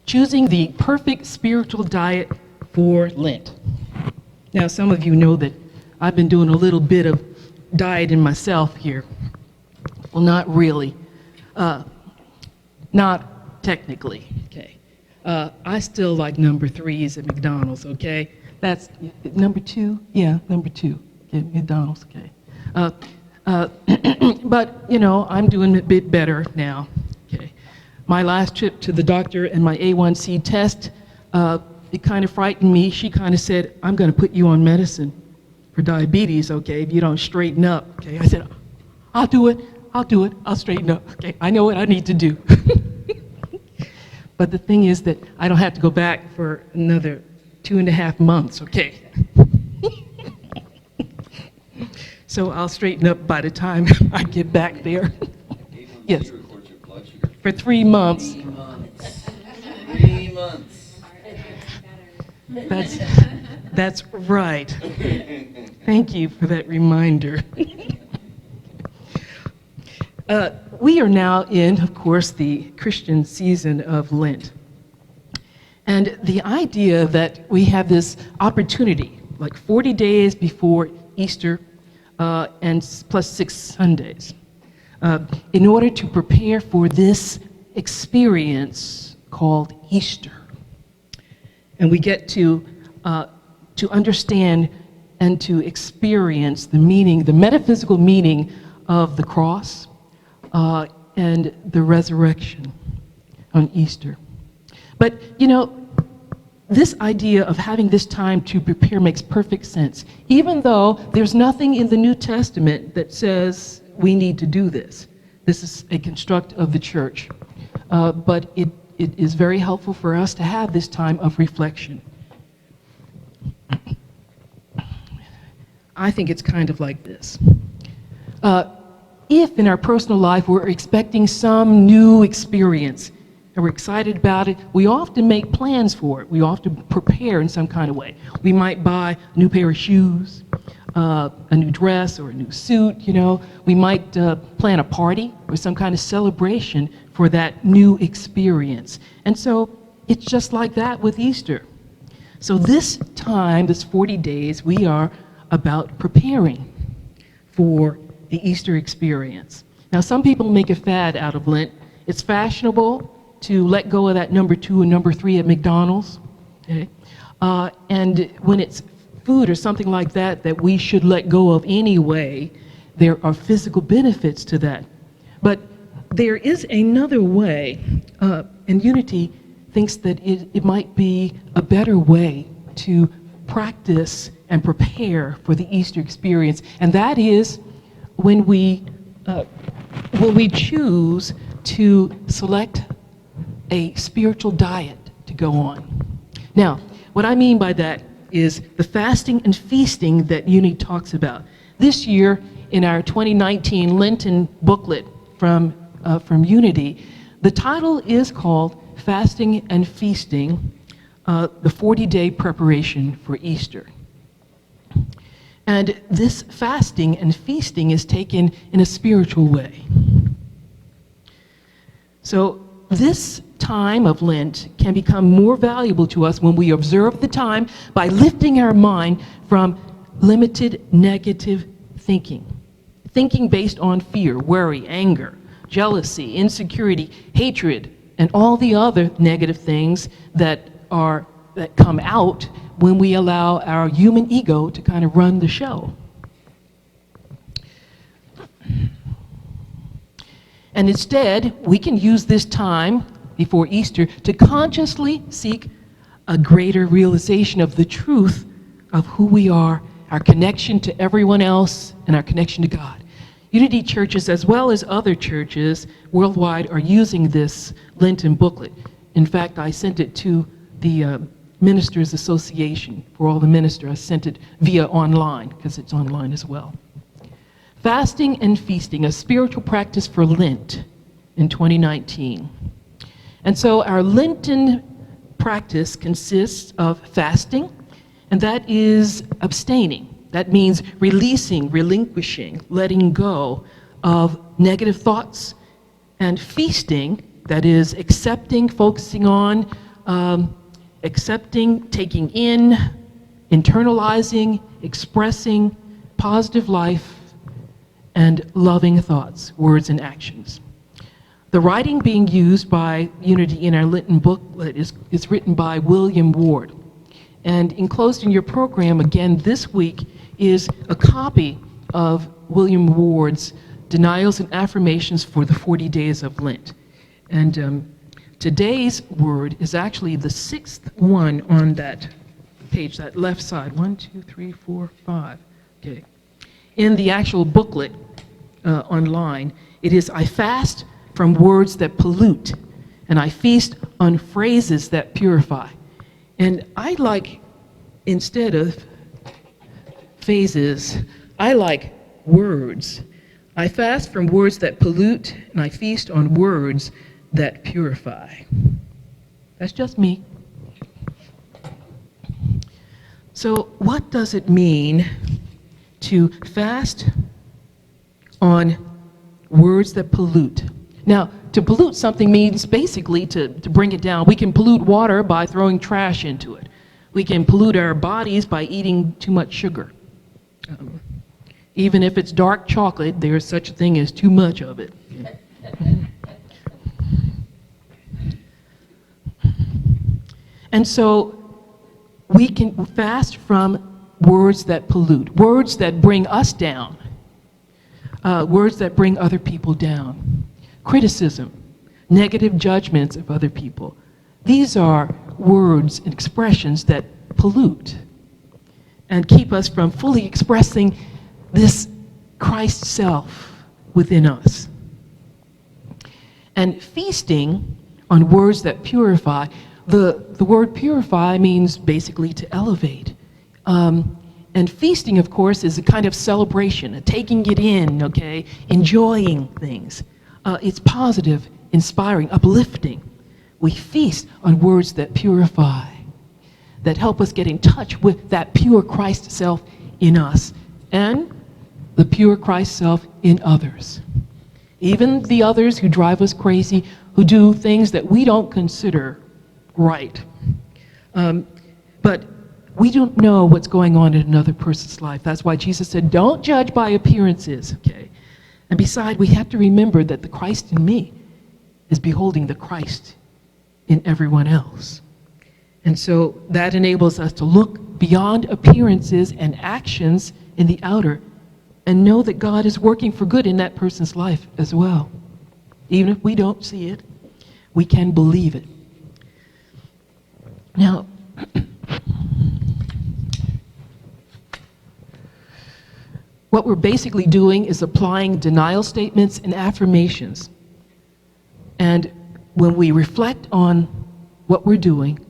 choosing the perfect spiritual diet for Lent. Now, some of you know that I've been doing a little bit of dieting myself here. Well, not really. Not technically, okay. I still like number 3s at McDonald's, okay? That's number 2? Yeah, number 2. Okay, McDonald's, okay. But, you know, I'm doing a bit better now, okay. My last trip to the doctor and my A1C test, it kind of frightened me. She kind of said, I'm going to put you on medicine for diabetes, okay, if you don't straighten up, okay. I said, I'll do it, I'll straighten up, okay. I know what I need to do. But the thing is that I don't have to go back for another 2.5 months, okay. So I'll straighten up by the time I get back there. Yes. For 3 months. 3 months. That's right. Thank you for that reminder. We are now in, of course, the Christian season of Lent. And the idea that we have this opportunity, like 40 days before Easter, and plus 6 Sundays, in order to prepare for this experience called Easter. And we get to understand and to experience the meaning, the metaphysical meaning of the cross and the resurrection on Easter. But, you know, this idea of having this time to prepare makes perfect sense, even though there's nothing in the New Testament that says we need to do this. This is a construct of the church. But it is very helpful for us to have this time of reflection. I think it's kind of like this. If in our personal life we're expecting some new experience and we're excited about it, we often make plans for it. We often prepare in some kind of way. We might buy a new pair of shoes, a new dress or a new suit, you know. We might plan a party or some kind of celebration for that new experience. And so it's just like that with Easter. So this time, this 40 days, we are about preparing for the Easter experience. Now, some people make a fad out of Lent. It's fashionable to let go of that number 2 and number 3 at McDonald's. Okay? And when it's food or something like that that we should let go of anyway, there are physical benefits to that. But there is another way, and Unity thinks that it might be a better way to practice and prepare for the Easter experience, and that is when we choose to select a spiritual diet to go on. Now, what I mean by that is the fasting and feasting that Unity talks about. This year, in our 2019 Lenten booklet from Unity, the title is called Fasting and Feasting, the 40-day preparation for Easter. And this fasting and feasting is taken in a spiritual way. So this time of Lent can become more valuable to us when we observe the time by lifting our mind from limited negative thinking. Thinking based on fear, worry, anger, jealousy, insecurity, hatred, and all the other negative things that come out when we allow our human ego to kind of run the show. And instead, we can use this time before Easter to consciously seek a greater realization of the truth of who we are, our connection to everyone else, and our connection to God. Unity churches, as well as other churches worldwide, are using this Lenten booklet. In fact, I sent it to the Ministers Association for all the ministers. I sent it via online, because it's online as well. Fasting and feasting, a spiritual practice for Lent in 2019. And so our Lenten practice consists of fasting, and that is abstaining. That means releasing, relinquishing, letting go of negative thoughts, and feasting, that is accepting, focusing on accepting, taking in, internalizing, expressing positive life, and loving thoughts, words, and actions. The writing being used by Unity in our Lenten booklet is written by William Ward. And enclosed in your program again this week is a copy of William Ward's Denials and Affirmations for the 40 Days of Lent. And today's word is actually the 6th one on that page, that left side. 1, 2, 3, 4, 5. Okay. In the actual booklet online, it is, I fast from words that pollute, and I feast on phrases that purify. And I like, instead of phases, I like words. I fast from words that pollute, and I feast on words that purify. That's just me. So what does it mean to fast on words that pollute? Now, to pollute something means basically to bring it down. We can pollute water by throwing trash into it. We can pollute our bodies by eating too much sugar. Even if it's dark chocolate, there's such a thing as too much of it. And so we can fast from words that pollute, words that bring us down, words that bring other people down. Criticism, negative judgments of other people. These are words and expressions that pollute and keep us from fully expressing this Christ self within us. And feasting on words that purify, the word purify means basically to elevate. And feasting, of course, is a kind of celebration, a taking it in, okay, enjoying things. It's positive, inspiring, uplifting. We feast on words that purify, that help us get in touch with that pure Christ self in us and the pure Christ self in others. Even the others who drive us crazy, who do things that we don't consider right. But we don't know what's going on in another person's life. That's why Jesus said, don't judge by appearances, okay? And besides, we have to remember that the Christ in me is beholding the Christ in everyone else. And so that enables us to look beyond appearances and actions in the outer and know that God is working for good in that person's life as well. Even if we don't see it, we can believe it. Now, what we're basically doing is applying denial statements and affirmations. And when we reflect on what we're doing,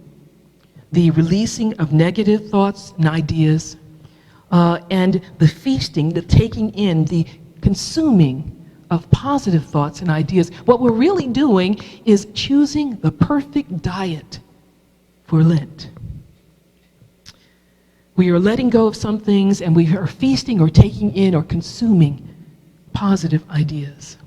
the releasing of negative thoughts and ideas, and the feasting, the taking in, the consuming of positive thoughts and ideas, what we're really doing is choosing the perfect diet for Lent. We are letting go of some things, and we are feasting or taking in or consuming positive ideas.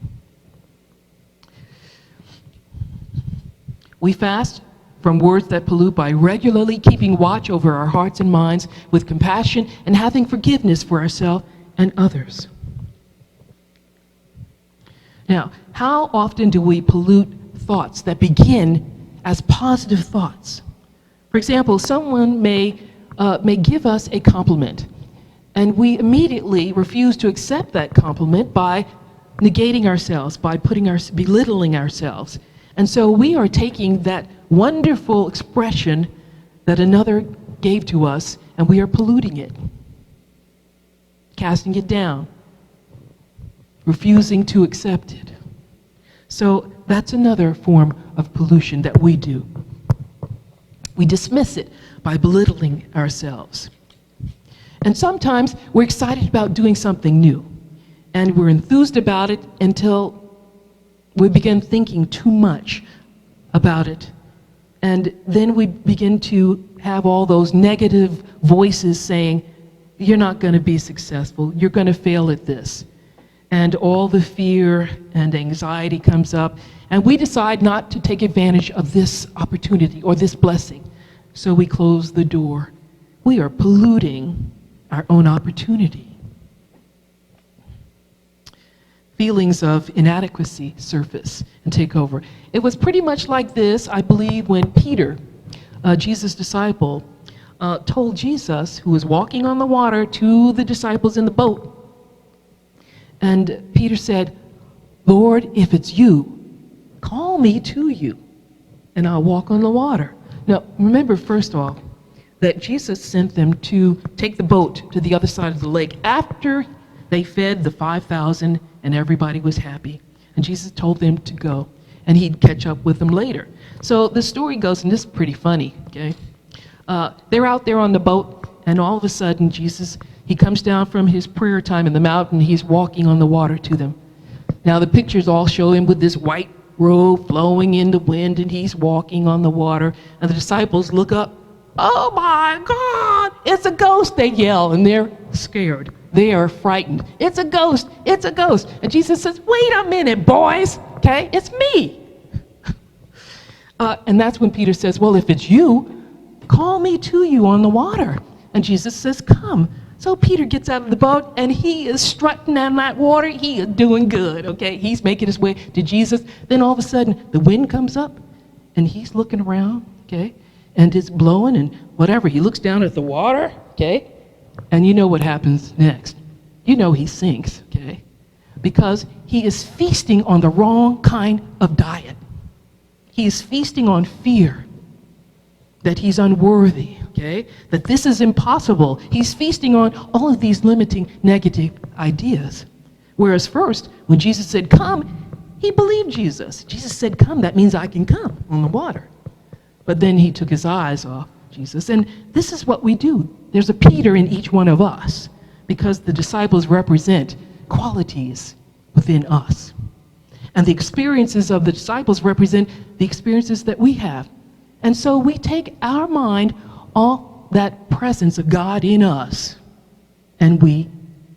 We fast from words that pollute by regularly keeping watch over our hearts and minds with compassion and having forgiveness for ourselves and others. Now, how often do we pollute thoughts that begin as positive thoughts? For example, someone may give us a compliment, and we immediately refuse to accept that compliment by negating ourselves, by belittling ourselves. And so we are taking that wonderful expression that another gave to us, and we are polluting it, casting it down, refusing to accept it. So that's another form of pollution that we do. We dismiss it by belittling ourselves. And sometimes we're excited about doing something new, and we're enthused about it until we begin thinking too much about it. And then we begin to have all those negative voices saying, you're not going to be successful, you're going to fail at this. and all the fear and anxiety comes up, and we decide not to take advantage of this opportunity or this blessing. So we close the door. We are polluting our own opportunity. Feelings of inadequacy surface and take over. It was pretty much like this, I believe, when Peter, Jesus' disciple, told Jesus, who was walking on the water, to the disciples in the boat. And Peter said, "Lord, if it's you, call me to you, and I'll walk on the water." Now, remember, first of all, that Jesus sent them to take the boat to the other side of the lake after they fed the 5,000 and everybody was happy. And Jesus told them to go, and he'd catch up with them later. So the story goes, and this is pretty funny, okay? They're out there on the boat, and all of a sudden, Jesus, he comes down from his prayer time in the mountain. He's walking on the water to them. Now, the pictures all show him with this white robe flowing in the wind, and he's walking on the water. And the disciples look up. "Oh my God, it's a ghost," they yell, and they're scared. They are frightened. "It's a ghost, it's a ghost." And Jesus says, "Wait a minute, boys, okay, it's me." And that's when Peter says, "Well, if it's you, call me to you on the water." And Jesus says, "Come." So Peter gets out of the boat, and he is strutting on that water. He is doing good, okay? He's making his way to Jesus. Then all of a sudden, the wind comes up, and he's looking around, okay? And it's blowing and whatever. He looks down at the water, okay? And you know what happens next. You know he sinks, okay? Because he is feasting on the wrong kind of diet. He is feasting on fear that he's unworthy, okay? That this is impossible. He's feasting on all of these limiting negative ideas. Whereas first, when Jesus said, "Come," he believed Jesus. Jesus said, "Come," that means I can come on the water. But then he took his eyes off Jesus. And this is what we do. There's a Peter in each one of us because the disciples represent qualities within us. And the experiences of the disciples represent the experiences that we have. And so we take our mind all that presence of God in us, and we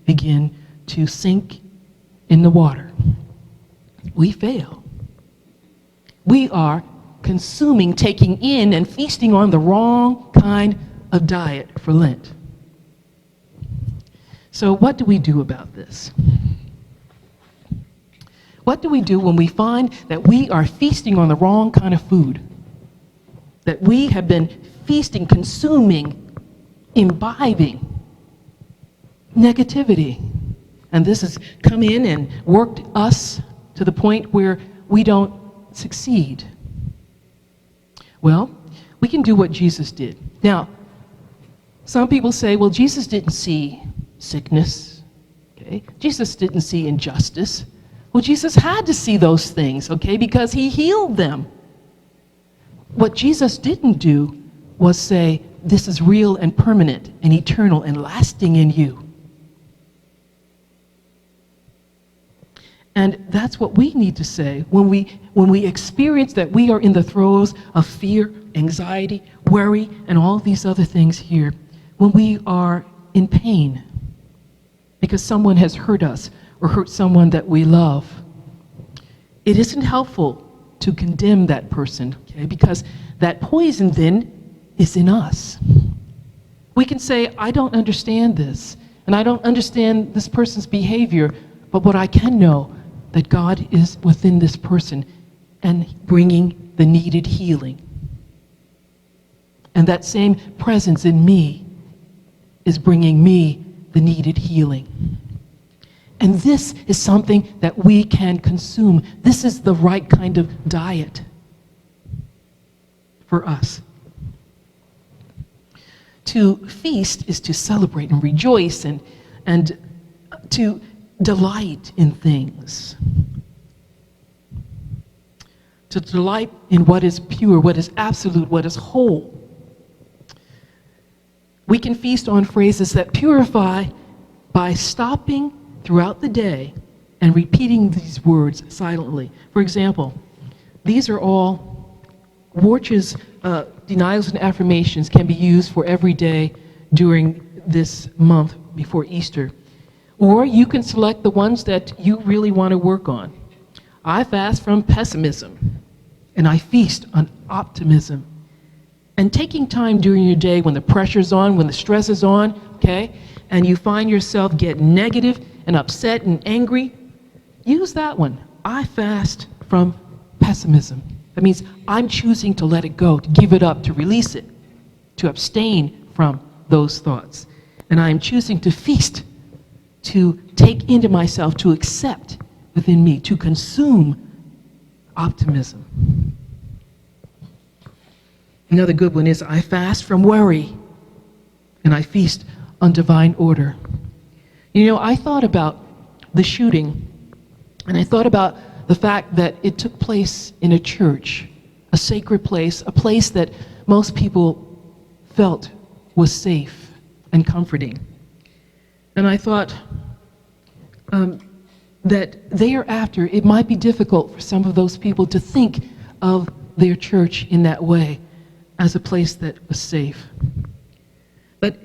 begin to sink in the water. We fail. We are consuming, taking in, and feasting on the wrong kind of diet for Lent. So what do we do about this? What do we do when we find that we are feasting on the wrong kind of food? That we have been feasting, consuming, imbibing negativity. And this has come in and worked us to the point where we don't succeed. Well, we can do what Jesus did. Now, some people say, well, Jesus didn't see sickness, okay? Jesus didn't see injustice. Well, Jesus had to see those things, okay, because he healed them. What Jesus didn't do was say, this is real and permanent and eternal and lasting in you. And that's what we need to say when we experience that we are in the throes of fear, anxiety, worry, and all these other things here. When we are in pain because someone has hurt us or hurt someone that we love, it isn't helpful to condemn that person, okay? Because that poison then is in us. We can say, I don't understand this, and I don't understand this person's behavior, but what I can know, that God is within this person and bringing the needed healing. And that same presence in me is bringing me the needed healing. And this is something that we can consume. This is the right kind of diet for us. To feast is to celebrate and rejoice and to delight in things. To delight in what is pure, what is absolute, what is whole. We can feast on phrases that purify by stopping throughout the day and repeating these words silently. For example, these are all Warch's denials and affirmations can be used for every day during this month before Easter. Or you can select the ones that you really want to work on. I fast from pessimism, and I feast on optimism. And taking time during your day when the pressure's on, when the stress is on, okay, and you find yourself getting negative and upset and angry, use that one. I fast from pessimism. That means I'm choosing to let it go, to give it up, to release it, to abstain from those thoughts. And I am choosing to feast, to take into myself, to accept within me, to consume optimism. Another good one is I fast from worry, and I feast on divine order. You know, I thought about the shooting, and I thought about the fact that it took place in a church, a sacred place, a place that most people felt was safe and comforting. And I thought that thereafter it might be difficult for some of those people to think of their church in that way, as a place that was safe. But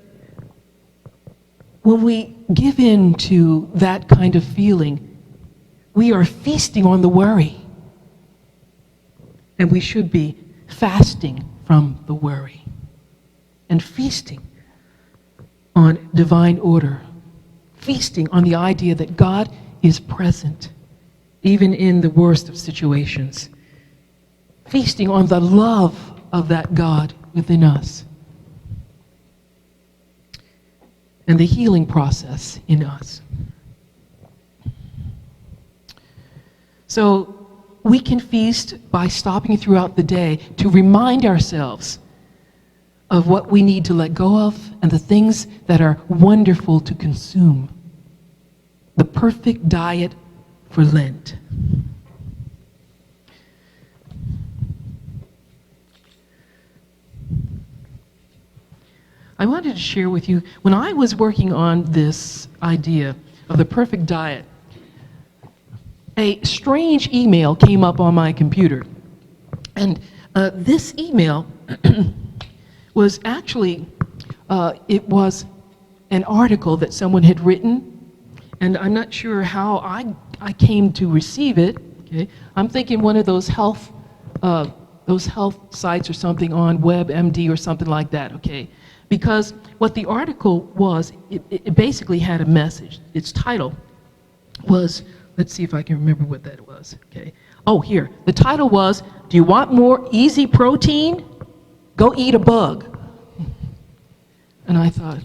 when we give in to that kind of feeling, we are feasting on the worry. And we should be fasting from the worry and feasting on divine order, feasting on the idea that God is present, even in the worst of situations, feasting on the love of that God within us, and the healing process in us. So we can feast by stopping throughout the day to remind ourselves of what we need to let go of and the things that are wonderful to consume. The perfect diet for Lent. I wanted to share with you, when I was working on this idea of the perfect diet, a strange email came up on my computer. And this email was actually, it was an article that someone had written, and I'm not sure how I came to receive it. Okay? I'm thinking one of those health sites or something on WebMD or something like that, okay? Because what the article was, it basically had a message. Its title was, let's see if I can remember what that was, okay? Oh, here, the title was, do you want more easy protein? Go eat a bug. And I thought,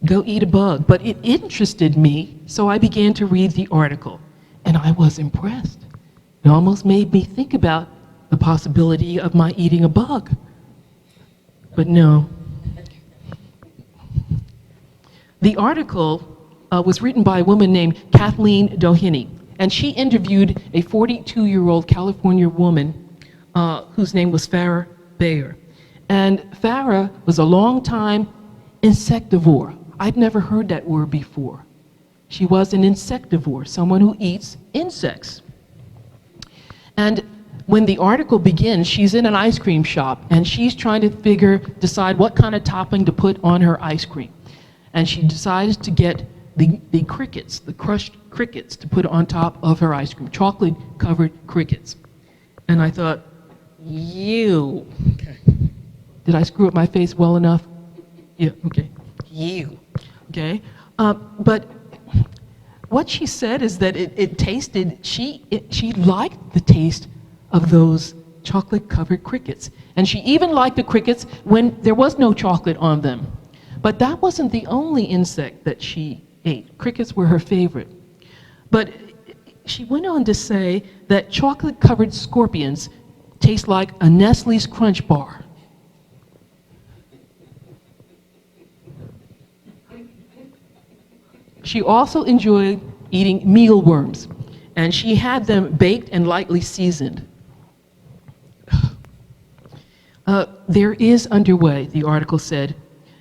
go eat a bug. But it interested me, so I began to read the article, and I was impressed. It almost made me think about the possibility of my eating a bug. But no. The article was written by a woman named Kathleen Doheny, and she interviewed a 42-year-old California woman whose name was Farah Bayer. And Farah was a long-time insectivore. I'd never heard that word before. She was an insectivore, someone who eats insects. And when the article begins, she's in an ice cream shop, and she's trying to decide what kind of topping to put on her ice cream. And she decides to get the crickets, the crushed crickets, to put on top of her ice cream, chocolate-covered crickets. And I thought, you. Okay. Did I screw up my face well enough? Yeah, okay. You. Okay. But what she said is that it tasted, she liked the taste of those chocolate-covered crickets. And she even liked the crickets when there was no chocolate on them. But that wasn't the only insect that she ate. Crickets were her favorite. But she went on to say that chocolate-covered scorpions taste like a Nestle's Crunch Bar. She also enjoyed eating mealworms, and she had them baked and lightly seasoned. There is underway, the article said,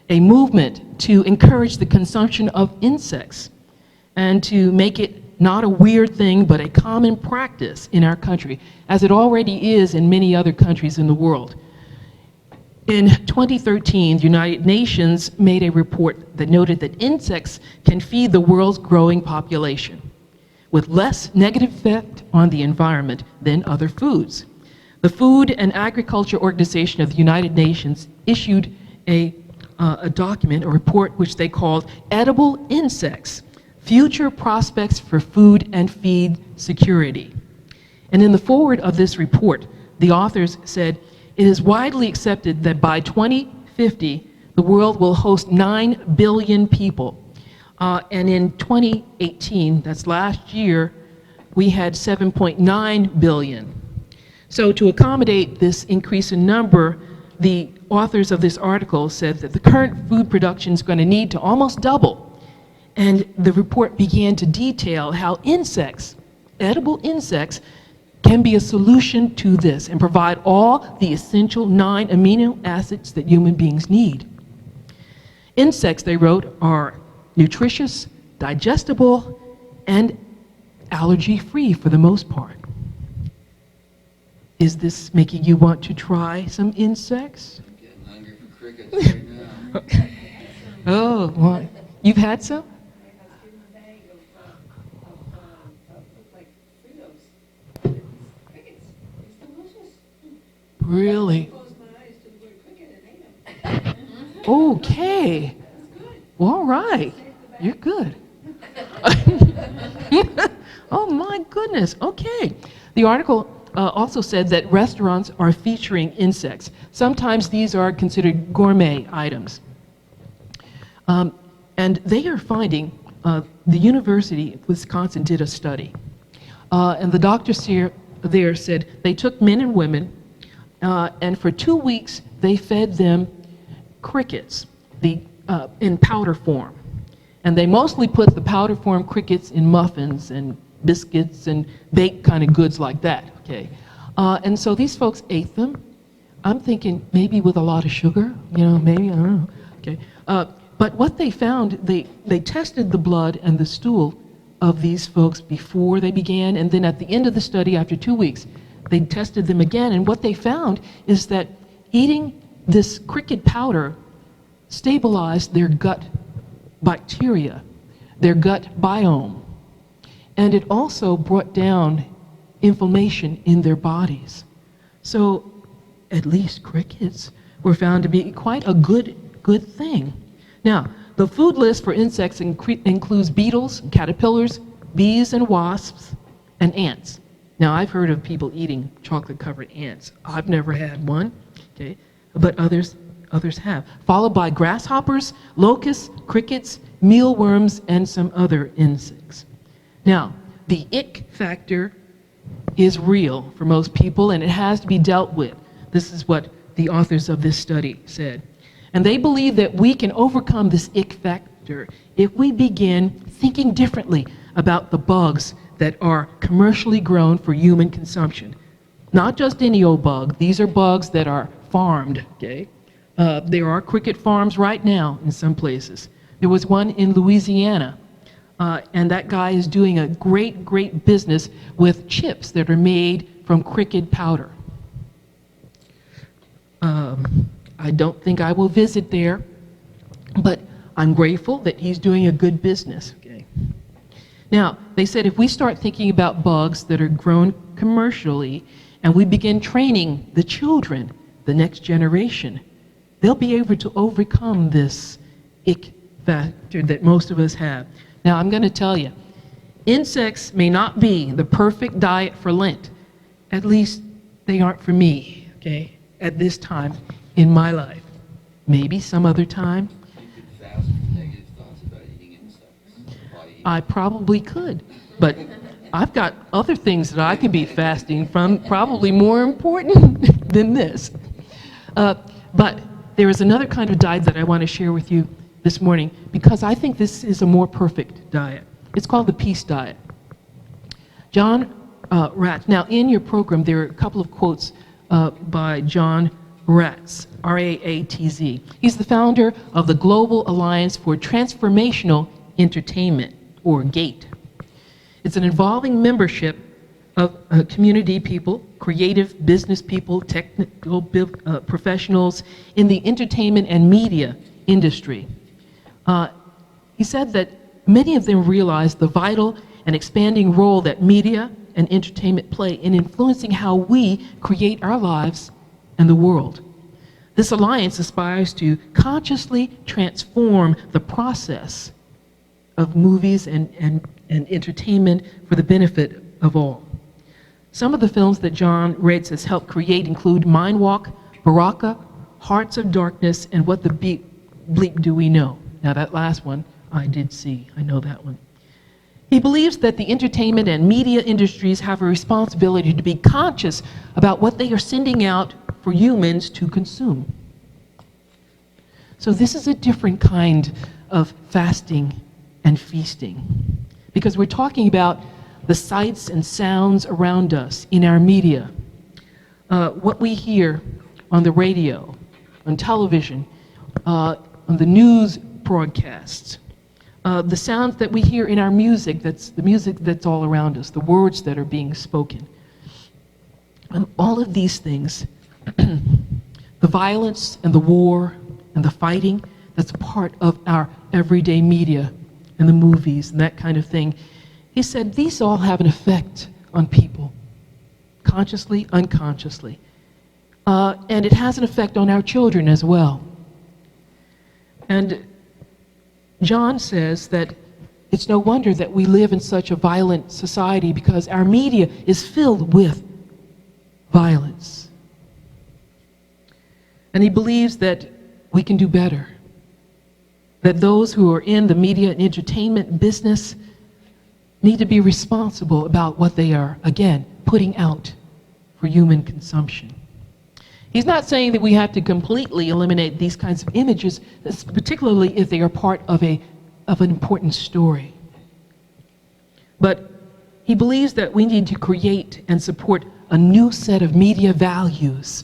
a movement to encourage the consumption of insects and to make it not a weird thing, but a common practice in our country, as it already is in many other countries in the world. In 2013, the United Nations made a report that noted that insects can feed the world's growing population with less negative effect on the environment than other foods. The Food and Agriculture Organization of the United Nations issued a document, a report, which they called Edible Insects, Future Prospects for Food and Feed Security. And in the foreword of this report, the authors said, it is widely accepted that by 2050, the world will host 9 billion people. And in 2018, that's last year, we had 7.9 billion. So to accommodate this increase in number, the authors of this article said that the current food production is going to need to almost double. And the report began to detail how insects, edible insects, can be a solution to this and provide all the essential 9 amino acids that human beings need. Insects, they wrote, are nutritious, digestible, and allergy-free for the most part. Is this making you want to try some insects? I'm getting hungry for crickets right now. Oh, well, you've had some? Really? Okay. Well, all right. You're good. Oh my goodness. Okay. The article also said that restaurants are featuring insects. Sometimes these are considered gourmet items. And they are finding, the University of Wisconsin did a study. And the doctors there said they took men and women, and for 2 weeks they fed them crickets in powder form. And they mostly put the powder form crickets in muffins and biscuits and baked kind of goods like that, okay? And so these folks ate them. I'm thinking maybe with a lot of sugar, maybe, I don't know, okay? But what they found, they tested the blood and the stool of these folks before they began, and then at the end of the study, after 2 weeks, they tested them again, and what they found is that eating this cricket powder stabilized their gut bacteria, their gut biome, and it also brought down inflammation in their bodies. So at least crickets were found to be quite a good thing. Now, the food list for insects includes beetles, caterpillars, bees and wasps, and ants. Now, I've heard of people eating chocolate-covered ants. I've never had one, okay, but others have. Followed by grasshoppers, locusts, crickets, mealworms, and some other insects. Now, the ick factor is real for most people, and it has to be dealt with. This is what the authors of this study said. And they believe that we can overcome this ick factor if we begin thinking differently about the bugs that are commercially grown for human consumption. Not just any old bug. These are bugs that are farmed, okay? There are cricket farms right now in some places. There was one in Louisiana, and that guy is doing a great business with chips that are made from cricket powder. I don't think I will visit there, but I'm grateful that he's doing a good business, okay? Now, they said if we start thinking about bugs that are grown commercially and we begin training the children, the next generation, they'll be able to overcome this ick factor that most of us have. Now, I'm going to tell you, insects may not be the perfect diet for Lent. At least they aren't for me, okay, at this time in my life. Maybe some other time. You could fast from negative thoughts about eating insects. I probably could, but I've got other things that I could be fasting from, probably more important than this. But there is another kind of diet that I want to share with you this morning because I think this is a more perfect diet. It's called the peace diet. John Ratz. Now, in your program, there are a couple of quotes by John Ratz, R-A-A-T-Z. He's the founder of the Global Alliance for Transformational Entertainment, or GATE. It's an involving membership of community people, creative business people, technical professionals in the entertainment and media industry. He said that many of them realized the vital and expanding role that media and entertainment play in influencing how we create our lives and the world. This alliance aspires to consciously transform the process of movies and entertainment for the benefit of all. Some of the films that John Raetz has helped create include Mind Walk, Baraka, Hearts of Darkness, and What the Bleep Do We Know? Now that last one I did see, I know that one. He believes that the entertainment and media industries have a responsibility to be conscious about what they are sending out for humans to consume. So this is a different kind of fasting and feasting, because we're talking about the sights and sounds around us in our media, what we hear on the radio, on television, on the news broadcasts, the sounds that we hear in our music, that's the music that's all around us, the words that are being spoken. And all of these things, the violence and the war and the fighting, that's part of our everyday media and the movies and that kind of thing. He said these all have an effect on people, consciously, unconsciously. And it has an effect on our children as well. And John says that it's no wonder that we live in such a violent society, because our media is filled with violence. And he believes that we can do better, that those who are in the media and entertainment business need to be responsible about what they are, again, putting out for human consumption. He's not saying that we have to completely eliminate these kinds of images, particularly if they are part of an important story. But he believes that we need to create and support a new set of media values,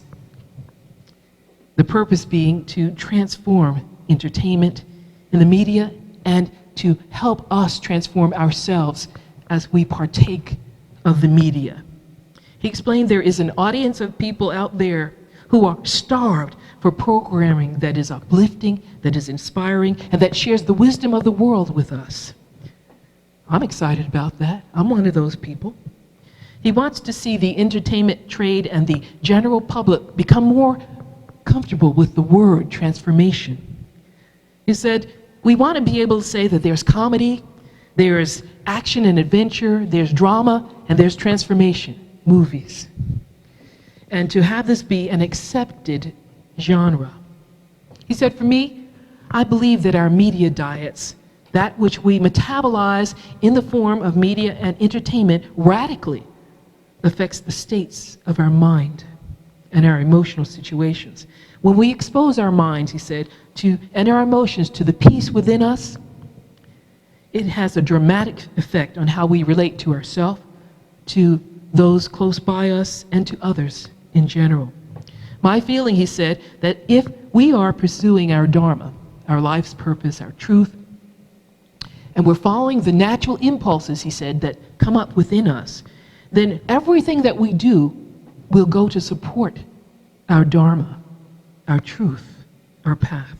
the purpose being to transform entertainment in the media and to help us transform ourselves as we partake of the media. He explained there is an audience of people out there who are starved for programming that is uplifting, that is inspiring, and that shares the wisdom of the world with us. I'm excited about that. I'm one of those people. He wants to see the entertainment trade and the general public become more comfortable with the word transformation. He said, we want to be able to say that there's comedy, there's action and adventure, there's drama, and there's transformation, movies. And to have this be an accepted genre. He said, for me, I believe that our media diets, that which we metabolize in the form of media and entertainment, radically affects the states of our mind and our emotional situations. When we expose our minds, he said, and our emotions to the peace within us, it has a dramatic effect on how we relate to ourselves, to those close by us, and to others in general. My feeling, he said, that if we are pursuing our dharma, our life's purpose, our truth, and we're following the natural impulses, he said, that come up within us, then everything that we do will go to support our dharma, our truth, our path.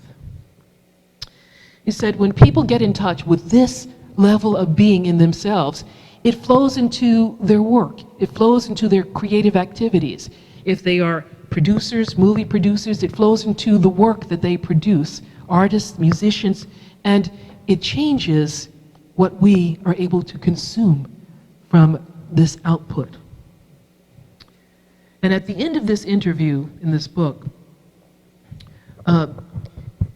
He said, when people get in touch with this level of being in themselves, it flows into their work. It flows into their creative activities. If they are producers, movie producers, it flows into the work that they produce, artists, musicians, and it changes what we are able to consume from this output. And at the end of this interview in this book,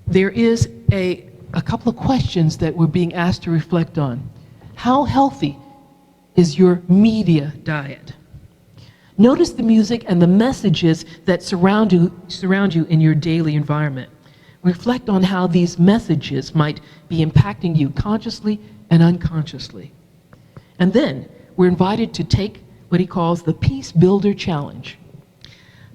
there is a couple of questions that we're being asked to reflect on. How healthy is your media diet? Notice the music and the messages that surround you in your daily environment. Reflect on how these messages might be impacting you consciously and unconsciously. And then we're invited to take what he calls the Peace Builder Challenge,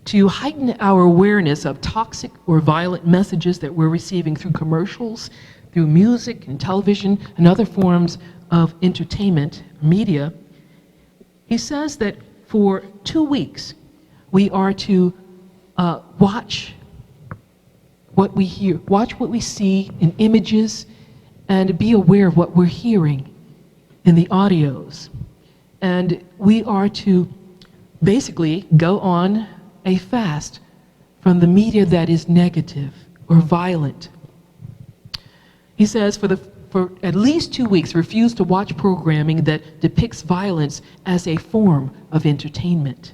to heighten our awareness of toxic or violent messages that we're receiving through commercials, through music and television and other forms of entertainment, media. He says that for 2 weeks, we are to watch what we hear, watch what we see in images, and be aware of what we're hearing in the audios. And we are to basically go on a fast from the media that is negative or violent. He says for at least 2 weeks, refuse to watch programming that depicts violence as a form of entertainment.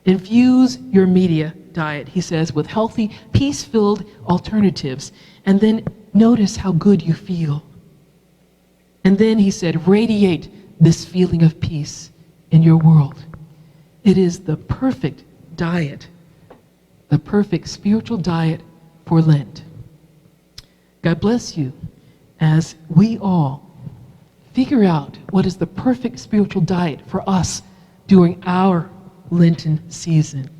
Infuse your media diet, he says, with healthy, peace-filled alternatives, and then notice how good you feel. And then he said, radiate this feeling of peace in your world. It is the perfect diet, the perfect spiritual diet for Lent. God bless you as we all figure out what is the perfect spiritual diet for us during our Lenten season.